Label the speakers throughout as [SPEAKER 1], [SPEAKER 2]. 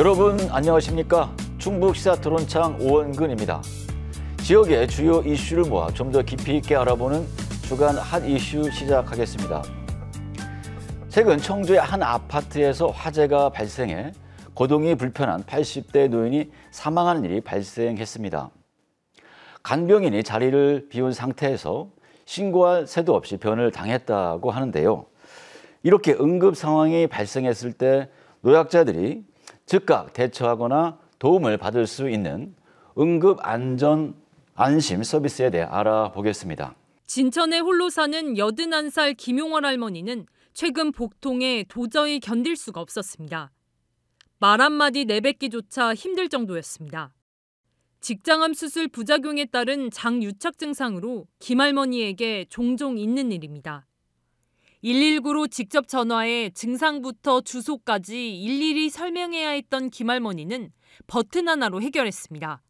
[SPEAKER 1] 여러분 안녕하십니까? 충북 시사토론창 오원근입니다. 지역의 주요 이슈를 모아 좀 더 깊이 있게 알아보는 주간 핫 이슈 시작하겠습니다. 최근 청주의 한 아파트에서 화재가 발생해 거동이 불편한 80대 노인이 사망하는 일이 발생했습니다. 간병인이 자리를 비운 상태에서 신고할 새도 없이 변을 당했다고 하는데요. 이렇게 응급 상황이 발생했을 때 노약자들이 즉각 대처하거나 도움을 받을 수 있는 응급 안전 안심 서비스에 대해 알아보겠습니다.
[SPEAKER 2] 진천에 홀로 사는 81살 김용월 할머니는 최근 복통에 도저히 견딜 수가 없었습니다. 말 한마디 내뱉기조차 힘들 정도였습니다. 직장암 수술 부작용에 따른 장유착 증상으로 김 할머니에게 종종 있는 일입니다. 119로 직접 전화해 증상부터 주소까지 일일이 설명해야 했던 김 할머니는 버튼 하나로 해결했습니다.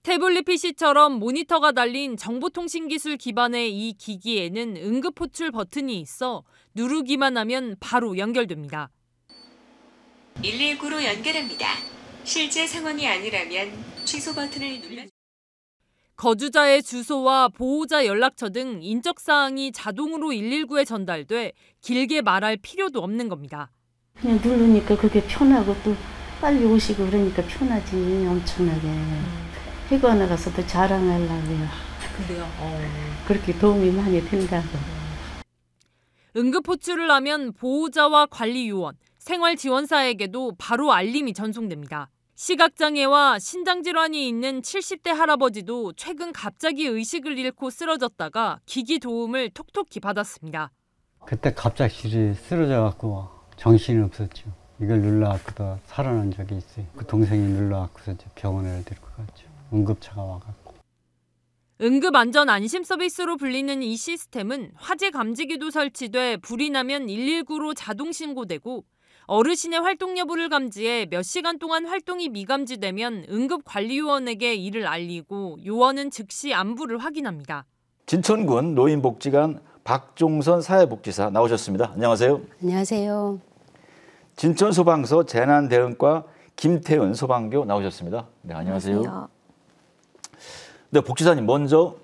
[SPEAKER 2] 태블릿 PC처럼 모니터가 달린 정보통신기술 기반의 이 기기에는 응급 호출 버튼이 있어 누르기만 하면 바로 연결됩니다.
[SPEAKER 3] 119로 연결합니다. 실제 상황이 아니라면 취소 버튼을 눌러.
[SPEAKER 2] 거주자의 주소와 보호자 연락처 등 인적 사항이 자동으로 119에 전달돼 길게 말할 필요도 없는 겁니다.
[SPEAKER 4] 그냥 누르니까 그게 편하고 또 빨리 오시고 그러니까 편하지 엄청나게. 회사 나가서도 자랑하려고요.
[SPEAKER 2] 그래요?
[SPEAKER 4] 그렇게 도움이 많이 된다고.
[SPEAKER 2] 응급 호출을 하면 보호자와 관리요원, 생활지원사에게도 바로 알림이 전송됩니다. 시각장애와 신장질환이 있는 70대 할아버지도 최근 갑자기 의식을 잃고 쓰러졌다가 기기 도움을 톡톡히 받았습니다.
[SPEAKER 5] 그때 갑자기 쓰러져갖고 정신이 없었죠. 이걸 눌러갖고도 살아난 적이 있어요. 그 동생이 눌러갖고서 병원에 데리고 갔죠. 응급차가 와갖고.
[SPEAKER 2] 응급안전 안심 서비스로 불리는 이 시스템은 화재 감지기도 설치돼 불이 나면 119로 자동 신고되고 어르신의 활동 여부를 감지해 몇 시간 동안 활동이 미감지되면 응급관리요원에게 이를 알리고 요원은 즉시 안부를 확인합니다.
[SPEAKER 1] 진천군 노인복지관 박종선 사회복지사 나오셨습니다. 안녕하세요.
[SPEAKER 4] 안녕하세요.
[SPEAKER 1] 진천소방서 재난대응과 김태은 소방교 나오셨습니다. 네, 안녕하세요. 네, 복지사님 먼저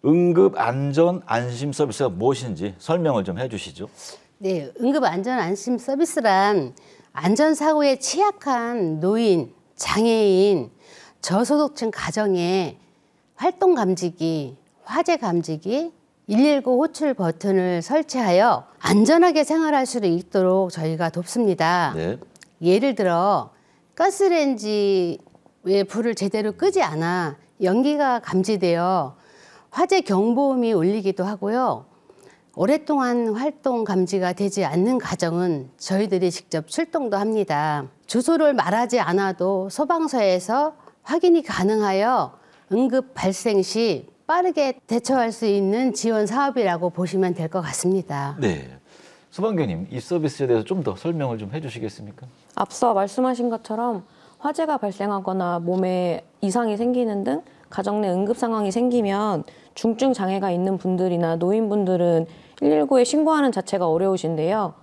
[SPEAKER 1] 응급안전안심 서비스가 무엇인지 설명을 좀 해주시죠.
[SPEAKER 4] 네, 응급안전안심 서비스란 안전사고에 취약한 노인, 장애인, 저소득층 가정에 활동 감지기, 화재 감지기, 119 호출 버튼을 설치하여 안전하게 생활할 수 있도록 저희가 돕습니다.
[SPEAKER 1] 네.
[SPEAKER 4] 예를 들어 가스레인지에 불을 제대로 끄지 않아 연기가 감지되어 화재 경보음이 울리기도 하고요. 오랫동안 활동 감지가 되지 않는 가정은 저희들이 직접 출동도 합니다. 주소를 말하지 않아도 소방서에서 확인이 가능하여 응급 발생 시 빠르게 대처할 수 있는 지원 사업이라고 보시면 될 것 같습니다.
[SPEAKER 1] 네, 소방교님 이 서비스에 대해서 좀 더 설명을 좀 해주시겠습니까?
[SPEAKER 6] 앞서 말씀하신 것처럼 화재가 발생하거나 몸에 이상이 생기는 등 가정 내 응급 상황이 생기면 중증 장애가 있는 분들이나 노인분들은 119에 신고하는 자체가 어려우신데요.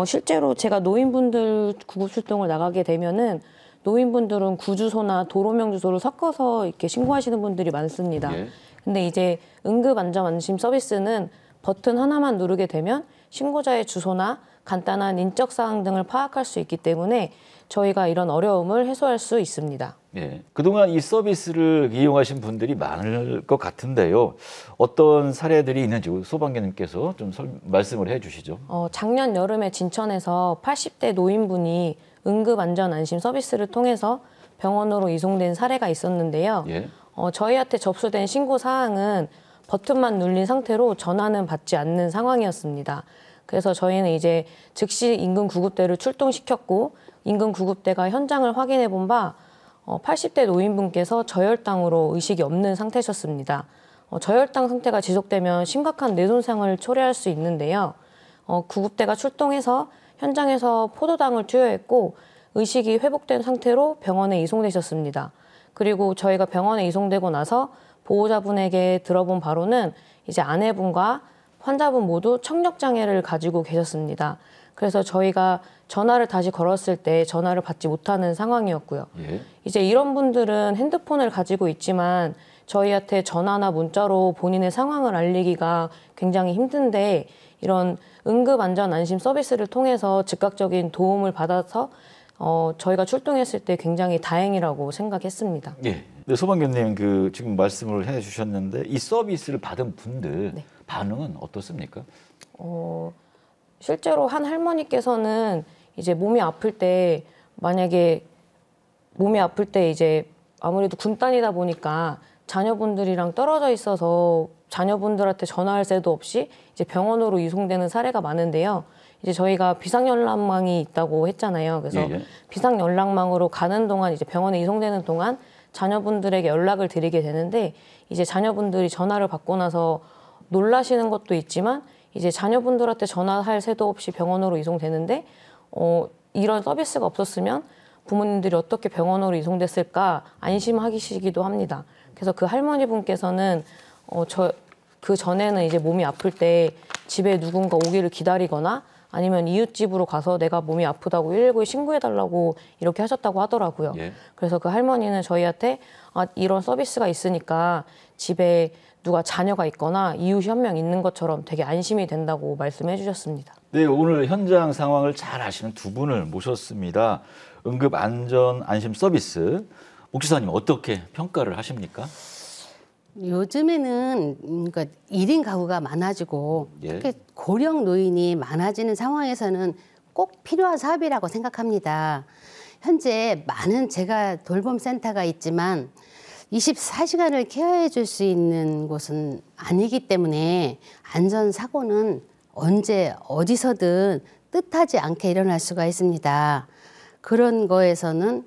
[SPEAKER 6] 실제로 제가 노인분들 구급 출동을 나가게 되면은 노인분들은 구주소나 도로명 주소를 섞어서 이렇게 신고하시는 분들이 많습니다.
[SPEAKER 1] 예.
[SPEAKER 6] 근데 이제 응급안전안심 서비스는 버튼 하나만 누르게 되면 신고자의 주소나 간단한 인적 사항 등을 파악할 수 있기 때문에 저희가 이런 어려움을 해소할 수 있습니다.
[SPEAKER 1] 예, 그동안 이 서비스를 이용하신 분들이 많을 것 같은데요. 어떤 사례들이 있는지 소방교님께서 좀 말씀을 해주시죠.
[SPEAKER 6] 작년 여름에 진천에서 80대 노인분이 응급안전안심 서비스를 통해서 병원으로 이송된 사례가 있었는데요.
[SPEAKER 1] 예.
[SPEAKER 6] 저희한테 접수된 신고 사항은 버튼만 눌린 상태로 전화는 받지 않는 상황이었습니다. 그래서 저희는 이제 즉시 인근 구급대를 출동시켰고 인근 구급대가 현장을 확인해 본 바 80대 노인분께서 저혈당으로 의식이 없는 상태셨습니다. 저혈당 상태가 지속되면 심각한 뇌 손상을 초래할 수 있는데요. 구급대가 출동해서 현장에서 포도당을 투여했고 의식이 회복된 상태로 병원에 이송되셨습니다. 그리고 저희가 병원에 이송되고 나서 보호자분에게 들어본 바로는 이제 아내분과 환자분 모두 청력 장애를 가지고 계셨습니다. 그래서 저희가 전화를 다시 걸었을 때 전화를 받지 못하는 상황이었고요.
[SPEAKER 1] 예.
[SPEAKER 6] 이제 이런 분들은 핸드폰을 가지고 있지만 저희한테 전화나 문자로 본인의 상황을 알리기가 굉장히 힘든데 이런 응급안전안심 서비스를 통해서 즉각적인 도움을 받아서 저희가 출동했을 때 굉장히 다행이라고 생각했습니다.
[SPEAKER 1] 예. 네, 소방교님 그 지금 말씀을 해주셨는데 이 서비스를 받은 분들
[SPEAKER 6] 네.
[SPEAKER 1] 반응은 어떻습니까?
[SPEAKER 6] 실제로 한 할머니께서는 이제 몸이 아플 때 만약에 몸이 아플 때 이제 아무래도 군단이다 보니까 자녀분들이랑 떨어져 있어서 자녀분들한테 전화할 새도 없이 이제 병원으로 이송되는 사례가 많은데요. 이제 저희가 비상연락망이 있다고 했잖아요. 그래서
[SPEAKER 1] 예.
[SPEAKER 6] 비상연락망으로 가는 동안 이제 병원에 이송되는 동안 자녀분들에게 연락을 드리게 되는데 이제 자녀분들이 전화를 받고 나서 놀라시는 것도 있지만 이제 자녀분들한테 전화할 새도 없이 병원으로 이송되는데 이런 서비스가 없었으면 부모님들이 어떻게 병원으로 이송됐을까 안심하시기도 합니다. 그래서 그 할머니 분께서는 그 전에는 이제 몸이 아플 때 집에 누군가 오기를 기다리거나 아니면 이웃집으로 가서 내가 몸이 아프다고 119에 신고해달라고 이렇게 하셨다고 하더라고요.
[SPEAKER 1] 예.
[SPEAKER 6] 그래서 그 할머니는 저희한테 이런 서비스가 있으니까 집에 누가 자녀가 있거나 이웃이 한 명 있는 것처럼 되게 안심이 된다고 말씀해 주셨습니다.
[SPEAKER 1] 네, 오늘 현장 상황을 잘 아시는 두 분을 모셨습니다. 응급안전안심 서비스 목지사님 어떻게 평가를 하십니까?
[SPEAKER 4] 요즘에는 그러니까 1인 가구가 많아지고
[SPEAKER 1] 예.
[SPEAKER 4] 특히 고령 노인이 많아지는 상황에서는 꼭 필요한 사업이라고 생각합니다. 현재 많은 제가 돌봄 센터가 있지만 24시간을 케어해 줄 수 있는 곳은 아니기 때문에 안전사고는 언제 어디서든 뜻하지 않게 일어날 수가 있습니다. 그런 거에서는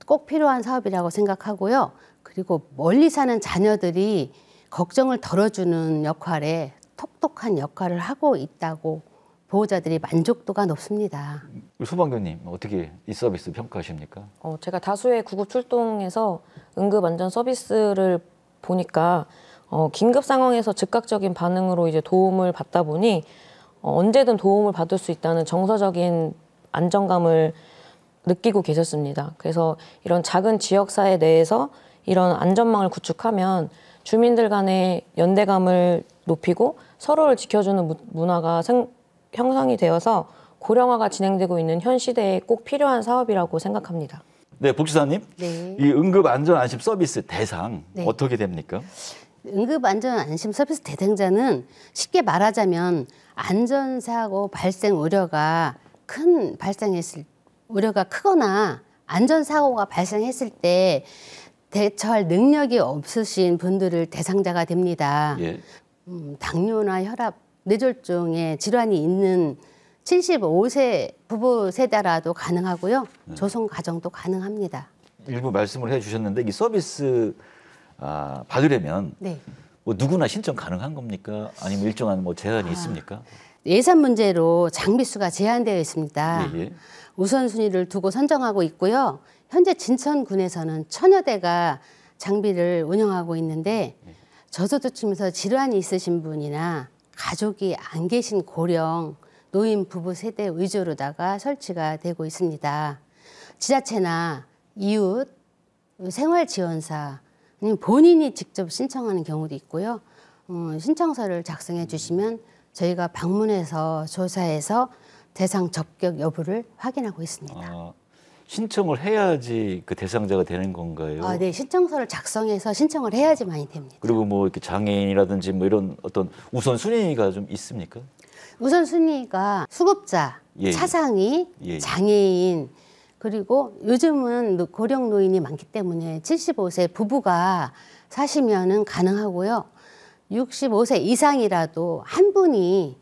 [SPEAKER 4] 꼭 필요한 사업이라고 생각하고요. 그리고 멀리 사는 자녀들이 걱정을 덜어주는 역할에 톡톡한 역할을 하고 있다고 보호자들이 만족도가 높습니다.
[SPEAKER 1] 소방교님 어떻게 이 서비스 평가하십니까?
[SPEAKER 6] 제가 다수의 구급 출동에서 응급안전 서비스를 보니까 긴급 상황에서 즉각적인 반응으로 이제 도움을 받다 보니 언제든 도움을 받을 수 있다는 정서적인 안정감을 느끼고 계셨습니다. 그래서 이런 작은 지역사회 내에서 이런 안전망을 구축하면 주민들 간의 연대감을 높이고 서로를 지켜주는 문화가 형성이 되어서 고령화가 진행되고 있는 현 시대에 꼭 필요한 사업이라고 생각합니다.
[SPEAKER 1] 네, 복지사님.
[SPEAKER 4] 네.
[SPEAKER 1] 이 응급안전안심 서비스 대상
[SPEAKER 4] 네.
[SPEAKER 1] 어떻게 됩니까?
[SPEAKER 4] 응급안전안심 서비스 대상자는 쉽게 말하자면 안전사고 발생 우려가 우려가 크거나 안전사고가 발생했을 때 대처할 능력이 없으신 분들을 대상자가 됩니다.
[SPEAKER 1] 예.
[SPEAKER 4] 당뇨나 혈압, 뇌졸중의 질환이 있는 75세 부부 세대라도 가능하고요. 조성 가정도 가능합니다.
[SPEAKER 1] 일부 말씀을 해주셨는데 이 서비스 받으려면
[SPEAKER 4] 네.
[SPEAKER 1] 뭐 누구나 신청 가능한 겁니까? 아니면 일정한 뭐 제한이 있습니까?
[SPEAKER 4] 예산 문제로 장비수가 제한되어 있습니다.
[SPEAKER 1] 예, 예.
[SPEAKER 4] 우선순위를 두고 선정하고 있고요. 현재 진천군에서는 1000여 대가 장비를 운영하고 있는데 저소득층에서 질환이 있으신 분이나 가족이 안 계신 고령, 노인 부부 세대 위주로다가 설치가 되고 있습니다. 지자체나 이웃, 생활지원사, 아니면 본인이 직접 신청하는 경우도 있고요. 신청서를 작성해 주시면 저희가 방문해서 조사해서 대상 적격 여부를 확인하고 있습니다.
[SPEAKER 1] 신청을 해야지 그 대상자가 되는 건가요?
[SPEAKER 4] 네, 신청서를 작성해서 신청을 해야지만이 됩니다.
[SPEAKER 1] 그리고 뭐 이렇게 장애인이라든지 뭐 이런 어떤 우선 순위가 좀 있습니까?
[SPEAKER 4] 우선 순위가 수급자,
[SPEAKER 1] 예, 예.
[SPEAKER 4] 차상위,
[SPEAKER 1] 예, 예.
[SPEAKER 4] 장애인, 그리고 요즘은 고령 노인이 많기 때문에 75세 부부가 사시면은 가능하고요. 65세 이상이라도 한 분이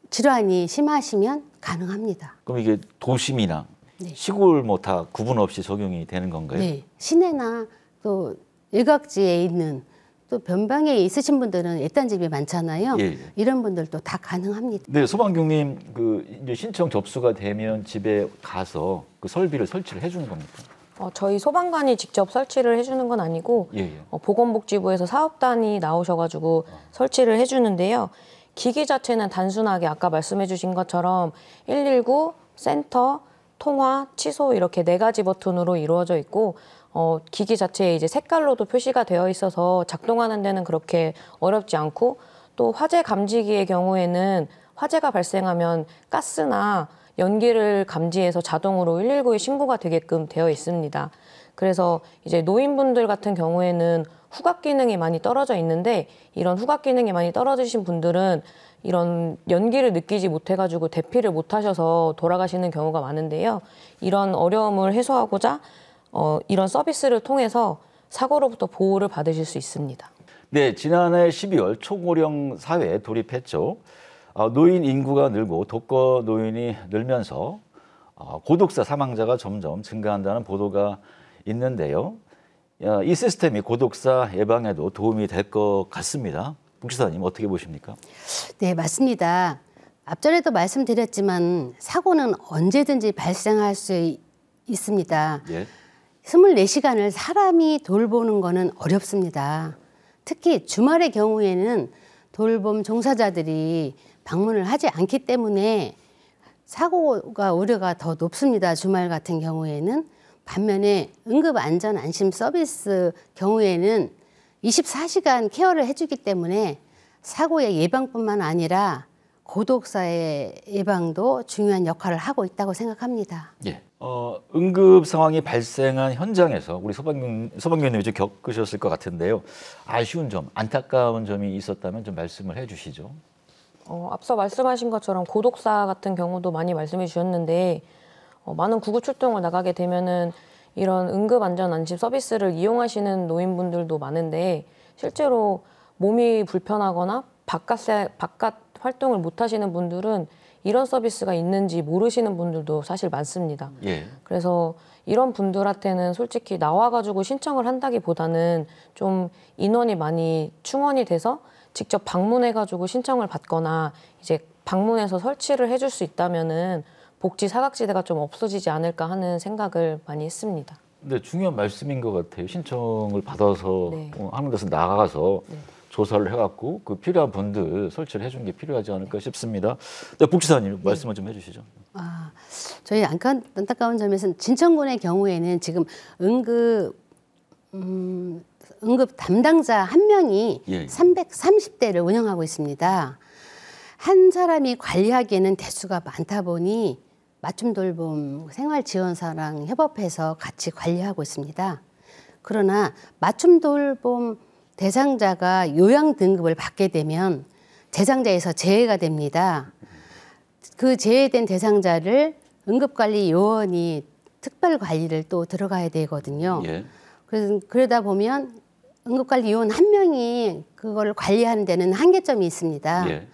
[SPEAKER 4] 질환이 심하시면 가능합니다.
[SPEAKER 1] 그럼 이게 도심이나
[SPEAKER 4] 네.
[SPEAKER 1] 시골 뭐 다 구분 없이 적용이 되는 건가요?
[SPEAKER 4] 네, 시내나 또 일각지에 있는 또 변방에 있으신 분들은 애딴집이 많잖아요.
[SPEAKER 1] 예, 예.
[SPEAKER 4] 이런 분들도 다 가능합니다.
[SPEAKER 1] 네, 소방경님 그 이제 신청 접수가 되면 집에 가서 그 설비를 설치를 해주는 겁니까?
[SPEAKER 6] 저희 소방관이 직접 설치를 해주는 건 아니고
[SPEAKER 1] 예, 예.
[SPEAKER 6] 보건복지부에서 사업단이 나오셔가지고 설치를 해주는데요. 기기 자체는 단순하게 아까 말씀해 주신 것처럼 119, 센터, 통화, 취소 이렇게 4가지 버튼으로 이루어져 있고 기기 자체에 이제 색깔로도 표시가 되어 있어서 작동하는 데는 그렇게 어렵지 않고 또 화재 감지기의 경우에는 화재가 발생하면 가스나 연기를 감지해서 자동으로 119에 신고가 되게끔 되어 있습니다. 그래서 이제 노인분들 같은 경우에는 후각 기능이 많이 떨어져 있는데 이런 후각 기능이 많이 떨어지신 분들은 이런 연기를 느끼지 못해가지고 대피를 못하셔서 돌아가시는 경우가 많은데요. 이런 어려움을 해소하고자 이런 서비스를 통해서 사고로부터 보호를 받으실 수 있습니다.
[SPEAKER 1] 네, 지난해 12월 초고령 사회에 돌입했죠. 노인 인구가 늘고 독거 노인이 늘면서 고독사 사망자가 점점 증가한다는 보도가 있는데요. 이 시스템이 고독사 예방에도 도움이 될 것 같습니다. 북지사님 어떻게 보십니까?
[SPEAKER 4] 네, 맞습니다. 앞전에도 말씀드렸지만 사고는 언제든지 발생할 수 있습니다.
[SPEAKER 1] 예.
[SPEAKER 4] 24시간을 사람이 돌보는 거는 어렵습니다. 특히 주말의 경우에는 돌봄 종사자들이 방문을 하지 않기 때문에 사고가 우려가 더 높습니다. 주말 같은 경우에는. 반면에 응급안전안심 서비스 경우에는 24시간 케어를 해주기 때문에 사고의 예방뿐만 아니라 고독사의 예방도 중요한 역할을 하고 있다고 생각합니다.
[SPEAKER 1] 예. 응급 상황이 발생한 현장에서 우리 소방교님이 좀 겪으셨을 것 같은데요. 아쉬운 점, 안타까운 점이 있었다면 좀 말씀을 해주시죠.
[SPEAKER 6] 앞서 말씀하신 것처럼 고독사 같은 경우도 많이 말씀해 주셨는데 많은 구급 출동을 나가게 되면은 이런 응급안전안심 서비스를 이용하시는 노인분들도 많은데 실제로 몸이 불편하거나 바깥 활동을 못 하시는 분들은 이런 서비스가 있는지 모르시는 분들도 사실 많습니다.
[SPEAKER 1] 예.
[SPEAKER 6] 그래서 이런 분들한테는 솔직히 나와가지고 신청을 한다기보다는 좀 인원이 많이 충원이 돼서 직접 방문해가지고 신청을 받거나 이제 방문해서 설치를 해줄 수 있다면은 복지 사각지대가 좀 없어지지 않을까 하는 생각을 많이 했습니다.
[SPEAKER 1] 근데 중요한 말씀인 것 같아요. 신청을 받아서
[SPEAKER 6] 네.
[SPEAKER 1] 하는 데서 나가서
[SPEAKER 6] 네.
[SPEAKER 1] 조사를 해갖고 그 필요한 분들 설치를 해준 게 필요하지 않을까 싶습니다. 네, 복지사님 말씀을 좀 해주시죠.
[SPEAKER 4] 저희 안타까운 점에서는 진천군의 경우에는 지금 응급 담당자 한 명이
[SPEAKER 1] 예.
[SPEAKER 4] 330대를 운영하고 있습니다. 한 사람이 관리하기에는 대수가 많다 보니 맞춤 돌봄 생활지원사랑 협업해서 같이 관리하고 있습니다. 그러나 맞춤 돌봄 대상자가 요양 등급을 받게 되면 대상자에서 제외가 됩니다. 그 제외된 대상자를 응급관리 요원이 특별 관리를 또 들어가야 되거든요.
[SPEAKER 1] 예.
[SPEAKER 4] 그러다 보면 응급관리 요원 한 명이 그걸 관리하는 데는 한계점이 있습니다.
[SPEAKER 1] 예.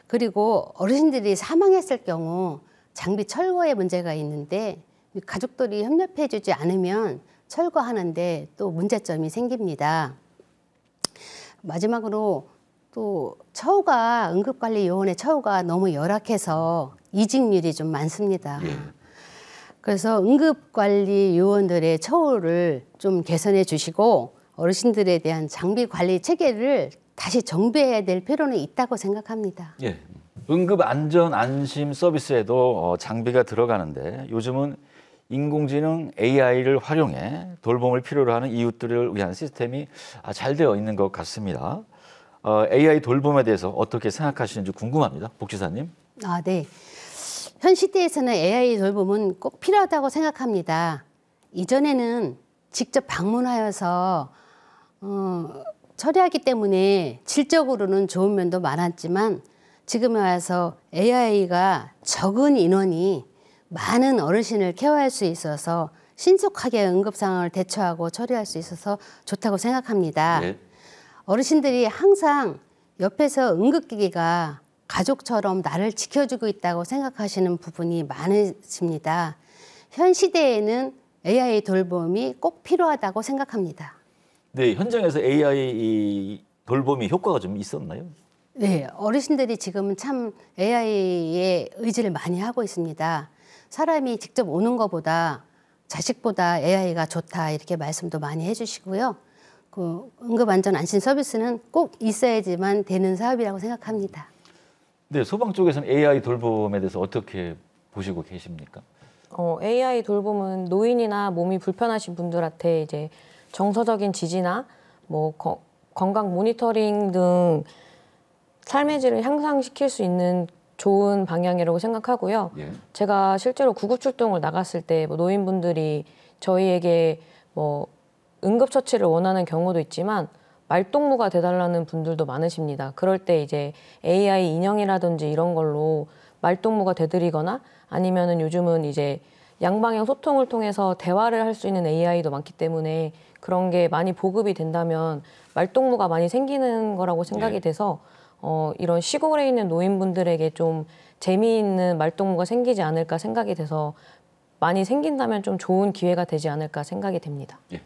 [SPEAKER 4] 그리고 어르신들이 사망했을 경우 장비 철거에 문제가 있는데 가족들이 협력해 주지 않으면 철거하는데 또 문제점이 생깁니다. 마지막으로 또 처우가 응급관리 요원의 처우가 너무 열악해서 이직률이 좀 많습니다.
[SPEAKER 1] 예.
[SPEAKER 4] 그래서 응급관리 요원들의 처우를 좀 개선해 주시고 어르신들에 대한 장비 관리 체계를 다시 정비해야 될 필요는 있다고 생각합니다.
[SPEAKER 1] 예. 응급 안전 안심 서비스에도 장비가 들어가는데 요즘은 인공지능 AI를 활용해 돌봄을 필요로 하는 이웃들을 위한 시스템이 잘 되어 있는 것 같습니다. AI 돌봄에 대해서 어떻게 생각하시는지 궁금합니다. 복지사님.
[SPEAKER 4] 네. 현 시대에서는 AI 돌봄은 꼭 필요하다고 생각합니다. 이전에는 직접 방문하여서 처리하기 때문에 질적으로는 좋은 면도 많았지만 지금에 와서 AI가 적은 인원이 많은 어르신을 케어할 수 있어서 신속하게 응급 상황을 대처하고 처리할 수 있어서 좋다고 생각합니다.
[SPEAKER 1] 네.
[SPEAKER 4] 어르신들이 항상 옆에서 응급기기가 가족처럼 나를 지켜주고 있다고 생각하시는 부분이 많으십니다. 현 시대에는 AI 돌봄이 꼭 필요하다고 생각합니다.
[SPEAKER 1] 네, 현장에서 AI 돌봄이 효과가 좀 있었나요?
[SPEAKER 4] 네, 어르신들이 지금은 참 AI에 의지를 많이 하고 있습니다. 사람이 직접 오는 것보다 자식보다 AI가 좋다 이렇게 말씀도 많이 해주시고요. 그 응급안전안심 서비스는 꼭 있어야지만 되는 사업이라고 생각합니다.
[SPEAKER 1] 네, 소방 쪽에서는 AI 돌봄에 대해서 어떻게 보시고 계십니까?
[SPEAKER 6] AI 돌봄은 노인이나 몸이 불편하신 분들한테 이제 정서적인 지지나 뭐 건강 모니터링 등 삶의 질을 향상시킬 수 있는 좋은 방향이라고 생각하고요. 예. 제가 실제로 구급 출동을 나갔을 때 뭐 노인분들이 저희에게 뭐 응급처치를 원하는 경우도 있지만 말동무가 돼달라는 분들도 많으십니다. 그럴 때 이제 AI 인형이라든지 이런 걸로 말동무가 돼드리거나 아니면은 요즘은 이제 양방향 소통을 통해서 대화를 할 수 있는 AI도 많기 때문에 그런 게 많이 보급이 된다면 말동무가 많이 생기는 거라고 생각이 돼서 이런 시골에 있는 노인분들에게 좀 재미있는 말동무가 생기지 않을까 생각이 돼서 많이 생긴다면 좀 좋은 기회가 되지 않을까 생각이 됩니다.
[SPEAKER 1] 예.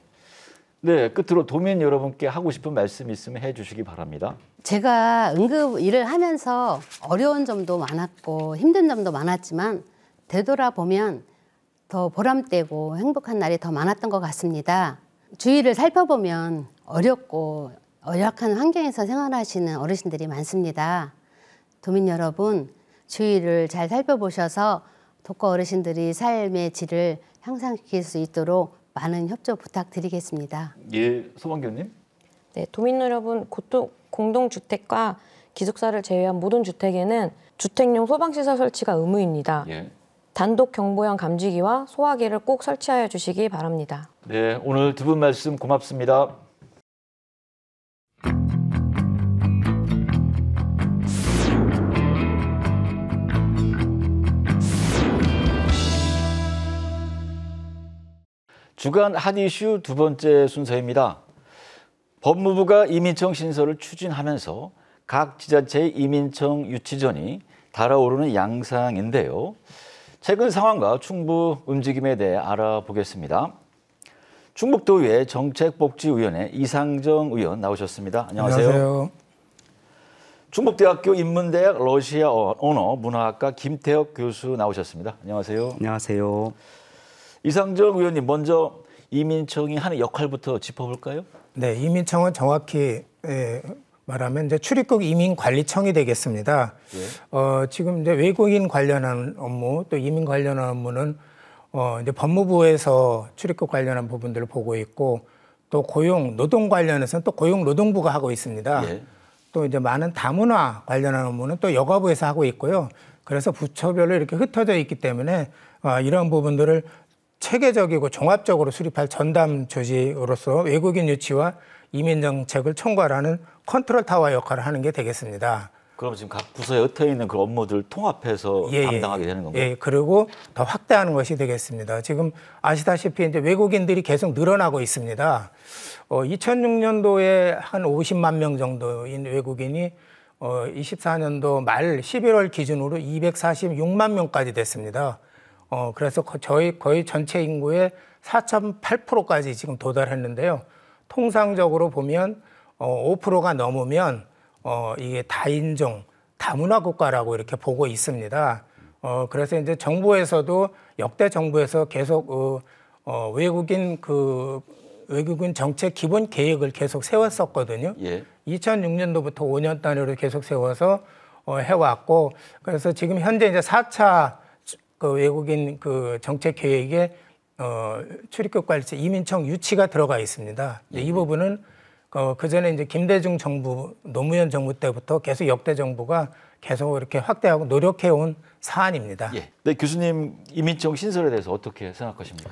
[SPEAKER 1] 네, 끝으로 도민 여러분께 하고 싶은 말씀 있으면 해주시기 바랍니다.
[SPEAKER 4] 제가 응급 일을 하면서 어려운 점도 많았고 힘든 점도 많았지만 되돌아보면 더 보람되고 행복한 날이 더 많았던 것 같습니다. 주위를 살펴보면 어렵고 열악한 환경에서 생활하시는 어르신들이 많습니다. 도민 여러분, 주위를 잘 살펴보셔서 독거 어르신들이 삶의 질을 향상시킬 수 있도록 많은 협조 부탁드리겠습니다.
[SPEAKER 1] 예, 소방교님.
[SPEAKER 6] 네, 도민 여러분, 공동주택과 기숙사를 제외한 모든 주택에는 주택용 소방시설 설치가 의무입니다. 예. 단독 경보형 감지기와 소화기를 꼭 설치하여 주시기 바랍니다.
[SPEAKER 1] 네, 오늘 두 분 말씀 고맙습니다. 주간 핫 이슈 두 번째 순서입니다. 법무부가 이민청 신설을 추진하면서 각 지자체의 이민청 유치전이 달아오르는 양상인데요. 최근 상황과 충북 움직임에 대해 알아보겠습니다. 충북도의회 정책복지위원회 이상정 의원 나오셨습니다. 안녕하세요.
[SPEAKER 7] 안녕하세요.
[SPEAKER 1] 충북대학교 인문대학 러시아 언어 문화학과 김태혁 교수 나오셨습니다. 안녕하세요.
[SPEAKER 8] 안녕하세요.
[SPEAKER 1] 이상정 의원님, 먼저 이민청이 하는 역할부터 짚어볼까요?
[SPEAKER 7] 네, 이민청은 정확히 말하면 이제 출입국 이민관리청이 되겠습니다. 예. 지금 이제 외국인 관련한 업무, 또 이민 관련한 업무는 이제 법무부에서 출입국 관련한 부분들을 보고 있고, 또 고용, 노동 관련해서는 또 고용노동부가 하고 있습니다. 예. 또 이제 많은 다문화 관련한 업무는 또 여가부에서 하고 있고요. 그래서 부처별로 이렇게 흩어져 있기 때문에 이런 부분들을 체계적이고 종합적으로 수립할 전담 조직으로서 외국인 유치와 이민 정책을 총괄하는 컨트롤 타워 역할을 하는 게 되겠습니다.
[SPEAKER 1] 그럼 지금 각 부서에 흩어 있는 그 업무들을 통합해서 담당하게 되는 건가요?
[SPEAKER 7] 예, 그리고 더 확대하는 것이 되겠습니다. 지금 아시다시피 이제 외국인들이 계속 늘어나고 있습니다. 2006년도에 한 50만 명 정도인 외국인이 24년도 말 11월 기준으로 246만 명까지 됐습니다. 그래서 거의 전체 인구의 4.8%까지 지금 도달했는데요. 통상적으로 보면 5%가 넘으면 이게 다인종, 다문화 국가라고 이렇게 보고 있습니다. 그래서 이제 정부에서도 역대 정부에서 계속 외국인 정책 기본 계획을 계속 세웠었거든요. 예. 2006년도부터 5년 단위로 계속 세워서 해왔고, 그래서 지금 현재 이제 4차 외국인 정책 계획에 출입국 관리처 이민청 유치가 들어가 있습니다. 이 부분은 그 전에 이제 김대중 정부, 노무현 정부 때부터 계속 역대 정부가 계속 이렇게 확대하고 노력해온 사안입니다.
[SPEAKER 1] 예. 네, 교수님, 이민청 신설에 대해서 어떻게 생각하십니까?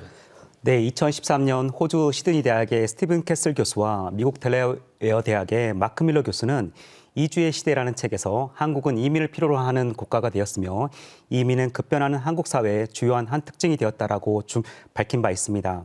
[SPEAKER 8] 네, 2013년 호주 시드니 대학의 스티븐 캐슬 교수와 미국 델레웨어 대학의 마크 밀러 교수는 이주의 시대라는 책에서 한국은 이민을 필요로 하는 국가가 되었으며 이민은 급변하는 한국 사회의 주요한 한 특징이 되었다라고 밝힌 바 있습니다.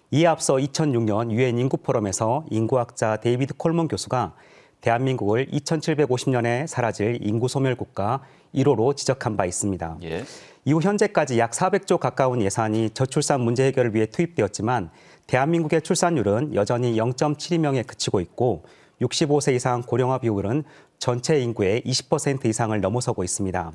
[SPEAKER 8] 이에 앞서 2006년 유엔 인구 포럼에서 인구학자 데이비드 콜먼 교수가 대한민국을 2750년에 사라질 인구 소멸 국가 1호로 지적한 바 있습니다. 예. 이후 현재까지 약 400조 가까운 예산이 저출산 문제 해결을 위해 투입되었지만 대한민국의 출산율은 여전히 0.72명에 그치고 있고 65세 이상 고령화 비율은 전체 인구의 20% 이상을 넘어서고 있습니다.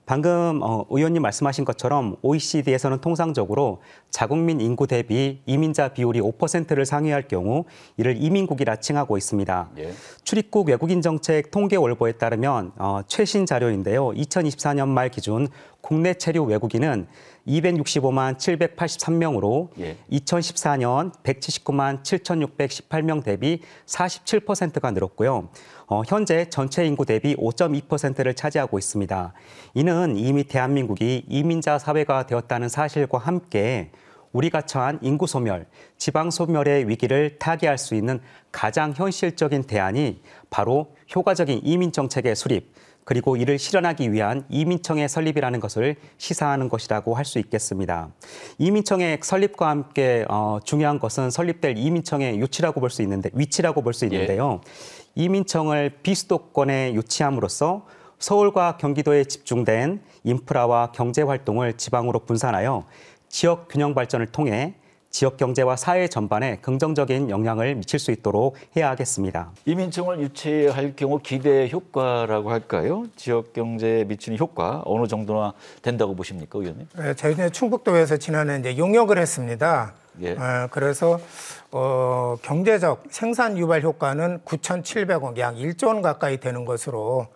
[SPEAKER 8] 방금 의원님 말씀하신 것처럼 OECD에서는 통상적으로 자국민 인구 대비 이민자 비율이 5%를 상회할 경우 이를 이민국이라 칭하고 있습니다. 예. 출입국 외국인 정책 통계월보에 따르면 최신 자료인데요. 2024년 말 기준 국내 체류 외국인은 265만 783명으로 예. 2014년 179만 7,618명 대비 47%가 늘었고요. 현재 전체 인구 대비 5.2%를 차지하고 있습니다. 이는 이미 대한민국이 이민자 사회가 되었다는 사실과 함께 우리가 처한 인구 소멸, 지방 소멸의 위기를 타개할 수 있는 가장 현실적인 대안이 바로 효과적인 이민 정책의 수립, 그리고 이를 실현하기 위한 이민청의 설립이라는 것을 시사하는 것이라고 할 수 있겠습니다. 이민청의 설립과 함께 중요한 것은 설립될 이민청의 위치라고 볼 수 있는데요. 이민청을 비수도권에 유치함으로써 서울과 경기도에 집중된 인프라와 경제 활동을 지방으로 분산하여 지역 균형 발전을 통해 지역 경제와 사회 전반에 긍정적인 영향을 미칠 수 있도록 해야 하겠습니다.
[SPEAKER 1] 이민청을 유치할 경우 기대 효과라고 할까요? 지역 경제에 미치는 효과 어느 정도나 된다고 보십니까, 의원님?
[SPEAKER 7] 네, 저희는 충북도에서 지난해 이제 용역을 했습니다. 예. 그래서 경제적 생산 유발 효과는 9,700억, 약 1조 원 가까이 되는 것으로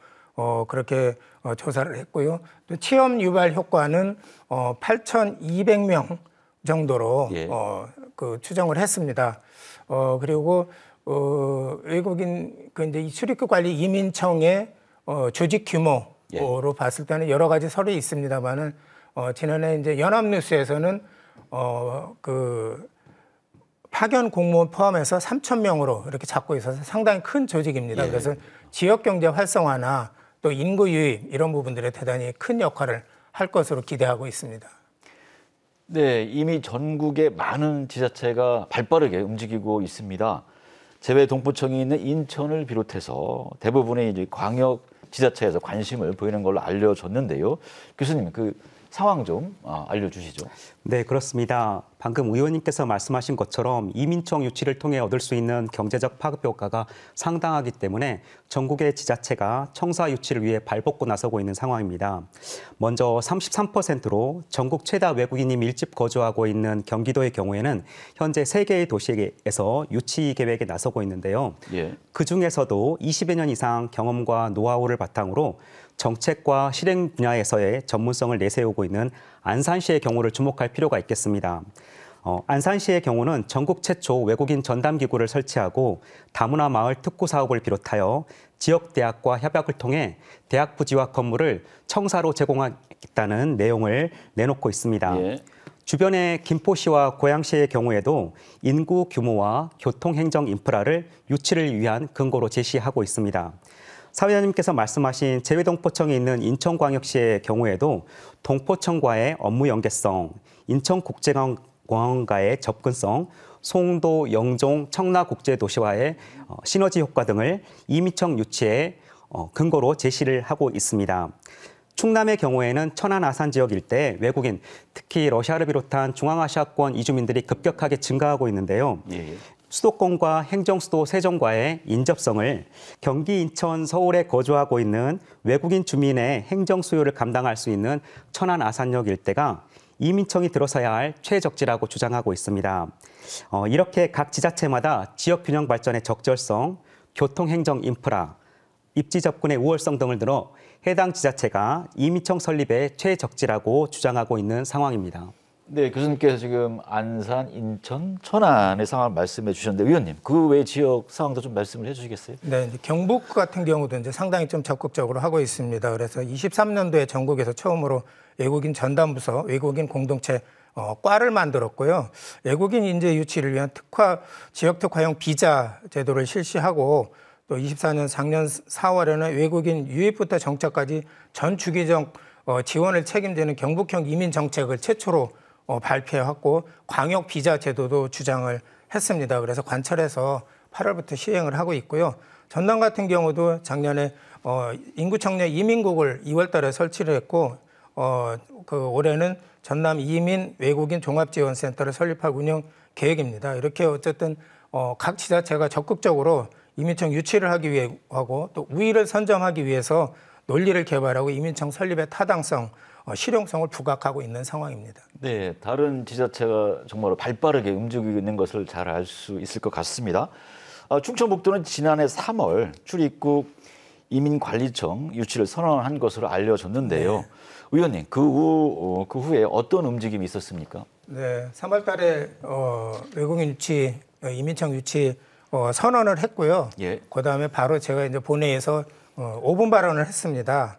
[SPEAKER 7] 그렇게 조사를 했고요. 또 취업 유발 효과는 8,200명 정도로 예. 추정을 했습니다. 그리고 외국인 이제 이 출입국 관리 이민청의 조직 규모로 예. 봤을 때는 여러 가지 설이 있습니다만은 지난해 이제 연합뉴스에서는 파견 공무원 포함해서 3,000명으로 이렇게 잡고 있어서 상당히 큰 조직입니다. 예. 그래서 지역 경제 활성화나 또 인구 유입 이런 부분들에 대단히 큰 역할을 할 것으로 기대하고 있습니다.
[SPEAKER 1] 네, 이미 전국의 많은 지자체가 발빠르게 움직이고 있습니다. 제외 동포청이 있는 인천을 비롯해서 대부분의 이제 광역 지자체에서 관심을 보이는 걸로 알려졌는데요. 교수님, 그 상황 좀 알려주시죠.
[SPEAKER 8] 네, 그렇습니다. 방금 의원님께서 말씀하신 것처럼 이민청 유치를 통해 얻을 수 있는 경제적 파급 효과가 상당하기 때문에 전국의 지자체가 청사 유치를 위해 발벗고 나서고 있는 상황입니다. 먼저 33%로 전국 최다 외국인이 밀집 거주하고 있는 경기도의 경우에는 현재 3개의 도시에서 유치 계획에 나서고 있는데요. 예. 그중에서도 20여 년 이상 경험과 노하우를 바탕으로 정책과 실행 분야에서의 전문성을 내세우고 있는 안산시의 경우를 주목할 필요가 있겠습니다. 안산시의 경우는 전국 최초 외국인 전담기구를 설치하고 다문화 마을 특구 사업을 비롯하여 지역 대학과 협약을 통해 대학 부지와 건물을 청사로 제공하겠다는 내용을 내놓고 있습니다. 예. 주변의 김포시와 고양시의 경우에도 인구 규모와 교통행정 인프라를 유치를 위한 근거로 제시하고 있습니다. 사회자님께서 말씀하신 제외동포청에 있는 인천광역시의 경우에도 동포청과의 업무 연계성, 인천국제공항과의 접근성, 송도, 영종, 청라국제도시와의 시너지 효과 등을 이민청 유치에 근거로 제시를 하고 있습니다. 충남의 경우에는 천안 아산 지역 일대 외국인, 특히 러시아를 비롯한 중앙아시아권 이주민들이 급격하게 증가하고 있는데요. 예. 수도권과 행정수도 세종과의 인접성을 경기, 인천, 서울에 거주하고 있는 외국인 주민의 행정 수요를 감당할 수 있는 천안 아산역 일대가 이민청이 들어서야 할 최적지라고 주장하고 있습니다. 이렇게 각 지자체마다 지역 균형 발전의 적절성, 교통행정 인프라, 입지 접근의 우월성 등을 들어 해당 지자체가 이민청 설립의 최적지라고 주장하고 있는 상황입니다.
[SPEAKER 1] 네, 교수님께서 지금 안산, 인천, 천안의 상황을 말씀해 주셨는데 의원님, 그 외 지역 상황도 좀 말씀을 해 주시겠어요?
[SPEAKER 7] 네, 경북 같은 경우도 이제 상당히 좀 적극적으로 하고 있습니다. 그래서 23년도에 전국에서 처음으로 외국인 전담부서, 외국인 공동체 과를 만들었고요. 외국인 인재 유치를 위한 지역 특화형 비자 제도를 실시하고 또 24년 작년 4월에는 외국인 유입부터 정착까지 전 주기적 지원을 책임지는 경북형 이민 정책을 최초로 발표했고 광역 비자 제도도 주장을 했습니다. 그래서 관철에서 8월부터 시행을 하고 있고요. 전남 같은 경우도 작년에 인구청년 이민국을 2월 달에 설치를 했고 올해는 전남 이민 외국인 종합지원센터를 설립할 운영 계획입니다. 이렇게 어쨌든 각 지자체가 적극적으로 이민청 유치를 하기 위해 하고 또 우위를 선점하기 위해서 논리를 개발하고 이민청 설립의 타당성, 실용성을 부각하고 있는 상황입니다.
[SPEAKER 1] 네, 다른 지자체가 정말 발빠르게 움직이고 있는 것을 잘 알 수 있을 것 같습니다. 충청북도는 지난해 3월 출입국 이민관리청 유치를 선언한 것으로 알려졌는데요. 네. 의원님, 그 후에 어떤 움직임이 있었습니까?
[SPEAKER 7] 네, 3월 달에 외국인 유치, 이민청 유치 선언을 했고요. 예. 그다음에 바로 제가 이제 본회의에서 5분 발언을 했습니다.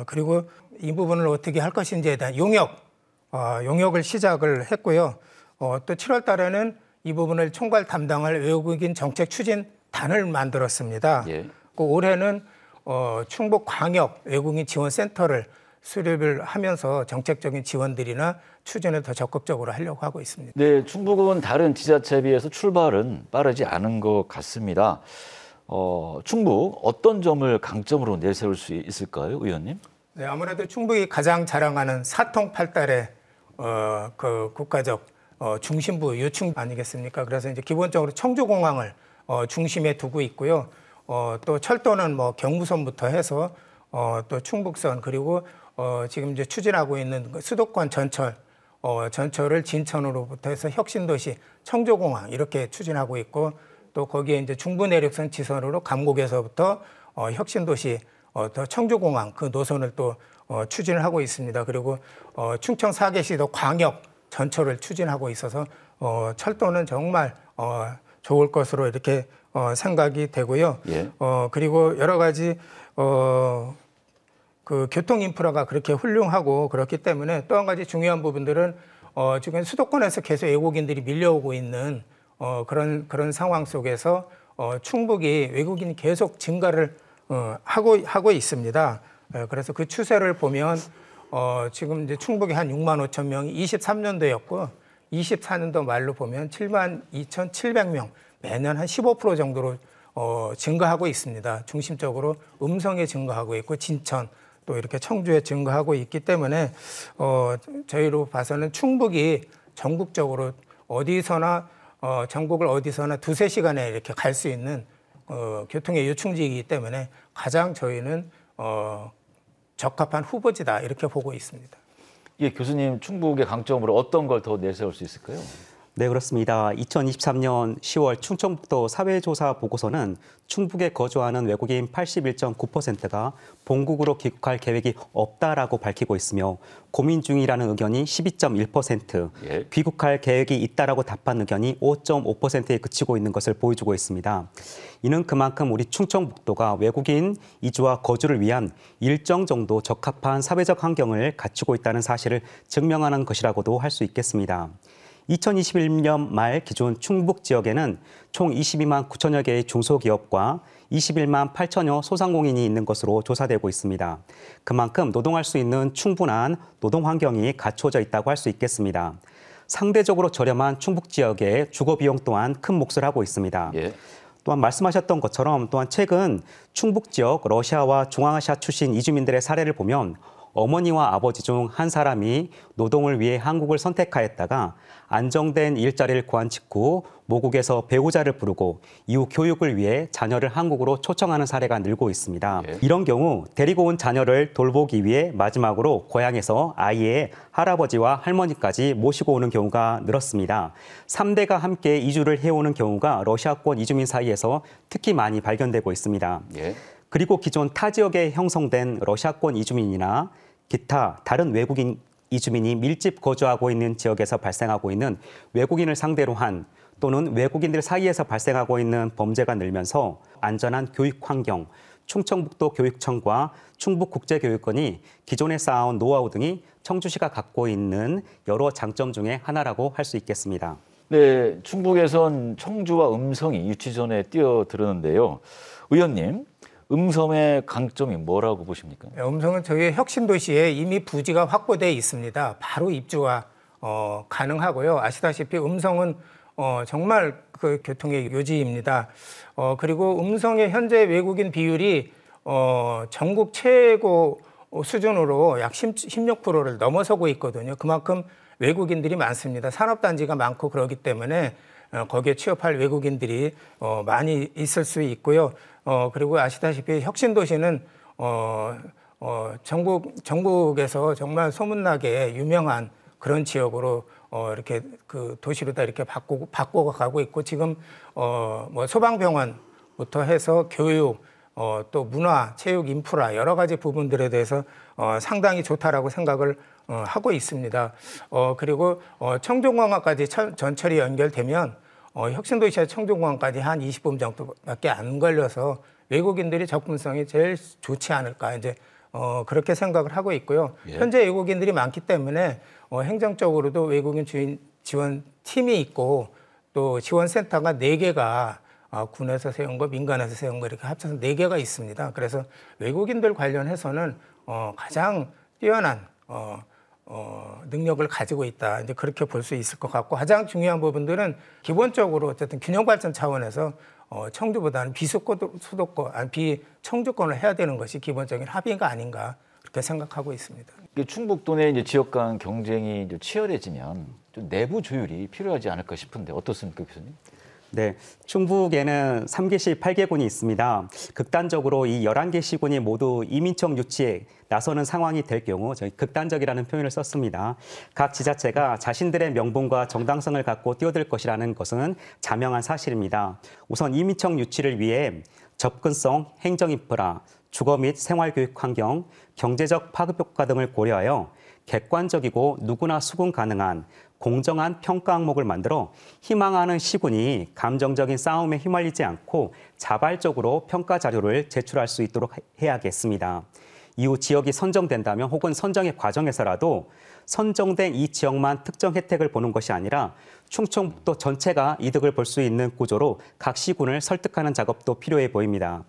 [SPEAKER 7] 그리고 이 부분을 어떻게 할 것인지에 대한 용역을 시작을 했고요. 또 7월 달에는 이 부분을 총괄 담당할 외국인 정책 추진단을 만들었습니다. 예. 올해는 충북광역 외국인 지원센터를 수립을 하면서 정책적인 지원들이나 추진을 더 적극적으로 하려고 하고 있습니다.
[SPEAKER 1] 네, 충북은 다른 지자체에 비해서 출발은 빠르지 않은 것 같습니다. 충북 어떤 점을 강점으로 내세울 수 있을까요, 의원님?
[SPEAKER 7] 네, 아무래도 충북이 가장 자랑하는 사통팔달의 그 국가적 중심부 요충 아니겠습니까? 그래서 이제 기본적으로 청주공항을 중심에 두고 있고요. 또 철도는 뭐 경부선부터 해서 또 충북선 그리고 지금 이제 추진하고 있는 수도권 전철을 진천으로부터 해서 혁신도시 청주공항 이렇게 추진하고 있고 또 거기에 이제 중부내륙선 지선으로 감곡에서부터 혁신도시 더 청주공항 그 노선을 또 추진을 하고 있습니다. 그리고 충청 사계시도 광역 전철을 추진하고 있어서 철도는 정말 좋을 것으로 이렇게 생각이 되고요. 예. 그리고 여러 가지 그 교통 인프라가 그렇게 훌륭하고 그렇기 때문에 또 한 가지 중요한 부분들은 지금 수도권에서 계속 외국인들이 밀려오고 있는 그런 상황 속에서 충북이 외국인이 계속 증가를 하고 있습니다. 그래서 그 추세를 보면 지금 이제 충북이 한 6만 5천 명이 23년도였고 24년도 말로 보면 7만 2,700명 매년 한 15% 정도로 증가하고 있습니다. 중심적으로 음성에 증가하고 있고 진천 또 이렇게 청주에 증가하고 있기 때문에 저희로 봐서는 충북이 전국적으로 어디서나 전국을 어디서나 2-3시간에 이렇게 갈 수 있는 교통의 요충지이기 때문에 가장 저희는 적합한 후보지다 이렇게 보고 있습니다.
[SPEAKER 1] 예, 교수님 충북의 강점으로 어떤 걸 더 내세울 수 있을까요?
[SPEAKER 8] 네, 그렇습니다. 2023년 10월 충청북도 사회조사 보고서는 충북에 거주하는 외국인 81.9%가 본국으로 귀국할 계획이 없다라고 밝히고 있으며 고민 중이라는 의견이 12.1%, 예. 귀국할 계획이 있다라고 답한 의견이 5.5%에 그치고 있는 것을 보여주고 있습니다. 이는 그만큼 우리 충청북도가 외국인 이주와 거주를 위한 일정 정도 적합한 사회적 환경을 갖추고 있다는 사실을 증명하는 것이라고도 할 수 있겠습니다. 2021년 말 기준 충북 지역에는 총 22만 9천여 개의 중소기업과 21만 8천여 소상공인이 있는 것으로 조사되고 있습니다. 그만큼 노동할 수 있는 충분한 노동 환경이 갖춰져 있다고 할 수 있겠습니다. 상대적으로 저렴한 충북 지역의 주거 비용 또한 큰 몫을 하고 있습니다. 예. 또한 말씀하셨던 것처럼 또한 최근 충북 지역 러시아와 중앙아시아 출신 이주민들의 사례를 보면 어머니와 아버지 중 한 사람이 노동을 위해 한국을 선택하였다가 안정된 일자리를 구한 직후 모국에서 배우자를 부르고 이후 교육을 위해 자녀를 한국으로 초청하는 사례가 늘고 있습니다. 예. 이런 경우 데리고 온 자녀를 돌보기 위해 마지막으로 고향에서 아이의 할아버지와 할머니까지 모시고 오는 경우가 늘었습니다. 3대가 함께 이주를 해오는 경우가 러시아권 이주민 사이에서 특히 많이 발견되고 있습니다. 예. 그리고 기존 타 지역에 형성된 러시아권 이주민이나 기타 다른 외국인 이주민이 밀집 거주하고 있는 지역에서 발생하고 있는 외국인을 상대로 한 또는 외국인들 사이에서 발생하고 있는 범죄가 늘면서 안전한 교육 환경, 충청북도 교육청과 충북국제교육원이 기존에 쌓아온 노하우 등이 청주시가 갖고 있는 여러 장점 중에 하나라고 할 수 있겠습니다.
[SPEAKER 1] 네, 충북에선 청주와 음성이 유치 전에 뛰어들었는데요. 의원님, 음성의 강점이 뭐라고 보십니까?
[SPEAKER 7] 음성은 저희 혁신도시에 이미 부지가 확보되어 있습니다. 바로 입주가 가능하고요. 아시다시피 음성은 정말 그 교통의 요지입니다. 그리고 음성의 현재 외국인 비율이 전국 최고 수준으로 약 16%를 넘어서고 있거든요. 그만큼 외국인들이 많습니다. 산업단지가 많고 그렇기 때문에 거기에 취업할 외국인들이 많이 있을 수 있고요. 그리고 아시다시피 혁신도시는 전국에서 정말 소문나게 유명한 그런 지역으로 이렇게 그 도시로 다 이렇게 바꿔 가고 있고, 지금 뭐 소방병원부터 해서 교육, 또 문화, 체육, 인프라 여러 가지 부분들에 대해서 상당히 좋다라고 생각을 하고 있습니다. 그리고 청정공항까지 전철이 연결되면 혁신도시와 청정공항까지 한 20분 정도밖에 안 걸려서 외국인들이 접근성이 제일 좋지 않을까, 이제 그렇게 생각을 하고 있고요.
[SPEAKER 1] 예.
[SPEAKER 7] 현재 외국인들이 많기 때문에 행정적으로도 외국인 지원 팀이 있고, 또 지원센터가 4개가 군에서 세운 거, 민간에서 세운 거 이렇게 합쳐서 4개가 있습니다. 그래서 외국인들 관련해서는 가장 뛰어난 능력을 가지고 있다, 이제 그렇게 볼 수 있을 것 같고, 가장 중요한 부분들은 기본적으로 어쨌든 균형 발전 차원에서 청주보다는 비수도권, 비청주권을 해야 되는 것이 기본적인 합의가 아닌가, 그렇게 생각하고 있습니다.
[SPEAKER 1] 충북도 내 이제 지역 간 경쟁이 이제 치열해지면 좀 내부 조율이 필요하지 않을까 싶은데 어떻습니까, 교수님?
[SPEAKER 8] 네, 충북에는 3개시 8개군이 있습니다. 극단적으로 이 11개 시군이 모두 이민청 유치에 나서는 상황이 될 경우 저희 극단적이라는 표현을 썼습니다. 각 지자체가 자신들의 명분과 정당성을 갖고 뛰어들 것이라는 것은 자명한 사실입니다. 우선 이민청 유치를 위해 접근성, 행정인프라, 주거 및 생활교육 환경, 경제적 파급 효과 등을 고려하여 객관적이고 누구나 수긍 가능한 공정한 평가 항목을 만들어 희망하는 시군이 감정적인 싸움에 휘말리지 않고 자발적으로 평가 자료를 제출할 수 있도록 해야겠습니다. 이후 지역이 선정된다면 혹은 선정의 과정에서라도 선정된 이 지역만 특정 혜택을 보는 것이 아니라 충청북도 전체가 이득을 볼 수 있는 구조로 각 시군을 설득하는 작업도 필요해 보입니다.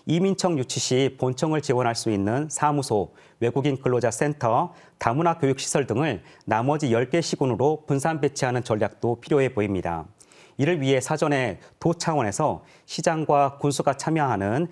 [SPEAKER 8] 이민청 유치 시 본청을 지원할 수 있는 사무소, 외국인 근로자 센터, 다문화 교육시설 등을 나머지 10개 시군으로 분산 배치하는 전략도 필요해 보입니다. 이를 위해 사전에 도 차원에서 시장과 군수가 참여하는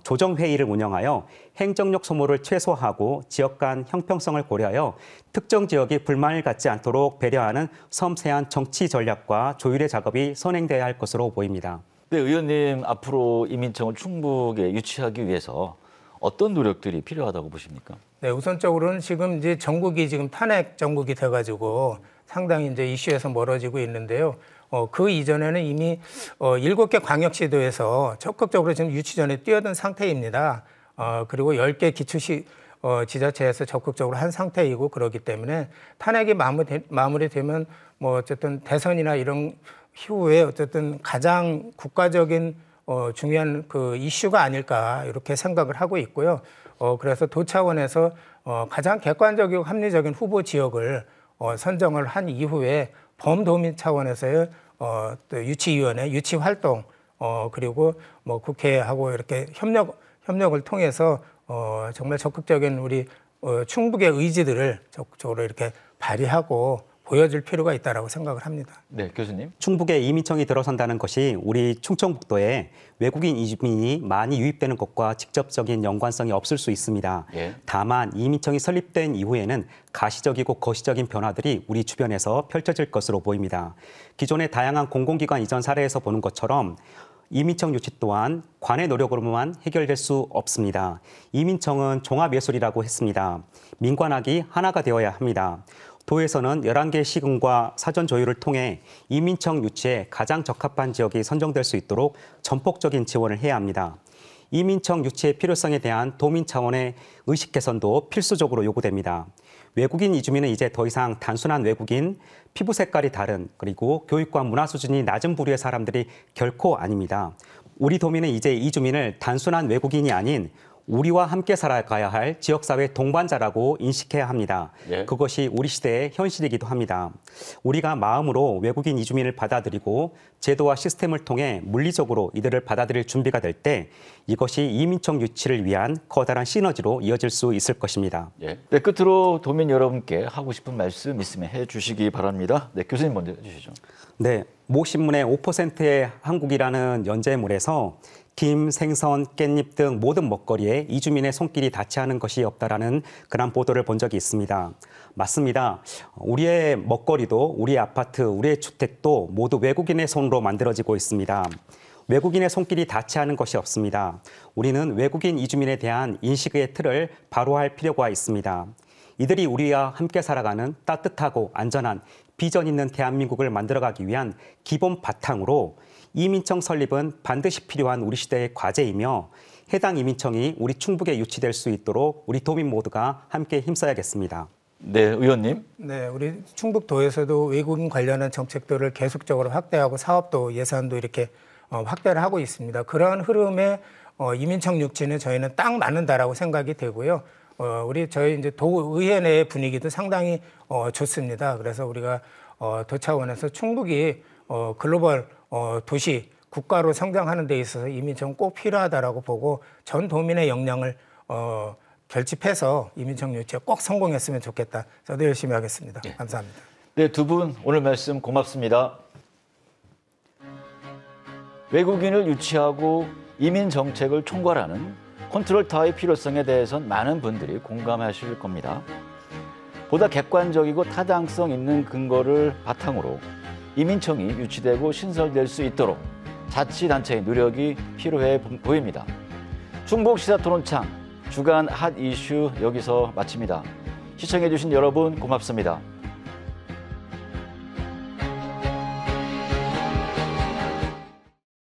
[SPEAKER 8] 조정회의를 운영하여 행정력 소모를 최소화하고 지역 간 형평성을 고려하여 특정 지역이 불만을 갖지 않도록 배려하는 섬세한 정치 전략과 조율의 작업이 선행돼야 할 것으로 보입니다.
[SPEAKER 1] 네, 의원님, 앞으로 이민청을 충북에 유치하기 위해서 어떤 노력들이 필요하다고 보십니까? 네,
[SPEAKER 7] 우선적으로는 지금 이제 전국이 지금 탄핵 전국이 돼가지고 상당히 이제 이슈에서 멀어지고 있는데요. 그 이전에는 이미 7개 광역시도에서 적극적으로 지금 유치전에 뛰어든 상태입니다. 그리고 10개 기초시 지자체에서 적극적으로 한 상태이고, 그렇기 때문에 탄핵이 마무리되면 뭐 어쨌든 대선이나 이런 이후에 어쨌든 가장 국가적인 중요한 그 이슈가 아닐까, 이렇게 생각을 하고 있고요. 그래서 도 차원에서 가장 객관적이고 합리적인 후보 지역을 선정을 한 이후에 범도민 차원에서의 또 유치위원회, 유치활동, 그리고 뭐 국회하고 이렇게 협력을 통해서 정말 적극적인 우리 충북의 의지들을 적극적으로 이렇게 발휘하고 보여줄 필요가 있다고 생각을 합니다.
[SPEAKER 1] 네, 교수님.
[SPEAKER 8] 충북에 이민청이 들어선다는 것이 우리 충청북도에 외국인 이주민이 많이 유입되는 것과 직접적인 연관성이 없을 수 있습니다.
[SPEAKER 1] 예.
[SPEAKER 8] 다만 이민청이 설립된 이후에는 가시적이고 거시적인 변화들이 우리 주변에서 펼쳐질 것으로 보입니다. 기존의 다양한 공공기관 이전 사례에서 보는 것처럼 이민청 유치 또한 관의 노력으로만 해결될 수 없습니다. 이민청은 종합예술이라고 했습니다. 민관학이 하나가 되어야 합니다. 도에서는 11개 시군과 사전 조율을 통해 이민청 유치에 가장 적합한 지역이 선정될 수 있도록 전폭적인 지원을 해야 합니다. 이민청 유치의 필요성에 대한 도민 차원의 의식 개선도 필수적으로 요구됩니다. 외국인 이주민은 이제 더 이상 단순한 외국인, 피부 색깔이 다른, 그리고 교육과 문화 수준이 낮은 부류의 사람들이 결코 아닙니다. 우리 도민은 이제 이주민을 단순한 외국인이 아닌 우리와 함께 살아가야 할 지역사회 동반자라고 인식해야 합니다.
[SPEAKER 1] 예.
[SPEAKER 8] 그것이 우리 시대의 현실이기도 합니다. 우리가 마음으로 외국인 이주민을 받아들이고 제도와 시스템을 통해 물리적으로 이들을 받아들일 준비가 될 때 이것이 이민청 유치를 위한 커다란 시너지로 이어질 수 있을 것입니다.
[SPEAKER 1] 예. 네, 끝으로 도민 여러분께 하고 싶은 말씀 있으면 해주시기 바랍니다. 네, 교수님 먼저 해주시죠.
[SPEAKER 8] 네, 모 신문의 5%의 한국이라는 연재물에서 김, 생선, 깻잎 등 모든 먹거리에 이주민의 손길이 닿지 않은 것이 없다라는 그런 보도를 본 적이 있습니다. 맞습니다. 우리의 먹거리도, 우리의 아파트, 우리의 주택도 모두 외국인의 손으로 만들어지고 있습니다. 외국인의 손길이 닿지 않은 것이 없습니다. 우리는 외국인 이주민에 대한 인식의 틀을 바로할 필요가 있습니다. 이들이 우리와 함께 살아가는 따뜻하고 안전한 비전 있는 대한민국을 만들어가기 위한 기본 바탕으로 이민청 설립은 반드시 필요한 우리 시대의 과제이며 해당 이민청이 우리 충북에 유치될 수 있도록 우리 도민 모두가 함께 힘써야겠습니다.
[SPEAKER 1] 네, 의원님.
[SPEAKER 7] 네, 우리 충북도에서도 외국인 관련한 정책들을 계속적으로 확대하고 사업도 예산도 이렇게 확대를 하고 있습니다. 그러한 흐름에 이민청 유치는 저희는 딱 맞는다라고 생각이 되고요. 저희 이제 도의회 내 분위기도 상당히 좋습니다. 그래서 우리가 도 차원에서 충북이 글로벌 도시 국가로 성장하는 데 있어서 이민청 꼭 필요하다라고 보고 전 도민의 역량을 결집해서 이민청 유치에 꼭 성공했으면 좋겠다. 저도 열심히 하겠습니다.
[SPEAKER 1] 네.
[SPEAKER 7] 감사합니다.
[SPEAKER 1] 네, 두 분 오늘 말씀 고맙습니다. 외국인을 유치하고 이민 정책을 총괄하는 컨트롤 타워의 필요성에 대해선 많은 분들이 공감하실 겁니다. 보다 객관적이고 타당성 있는 근거를 바탕으로 이민청이 유치되고 신설될 수 있도록 자치단체의 노력이 필요해 보입니다. 충북 시사토론창 주간 핫 이슈 여기서 마칩니다. 시청해주신 여러분 고맙습니다.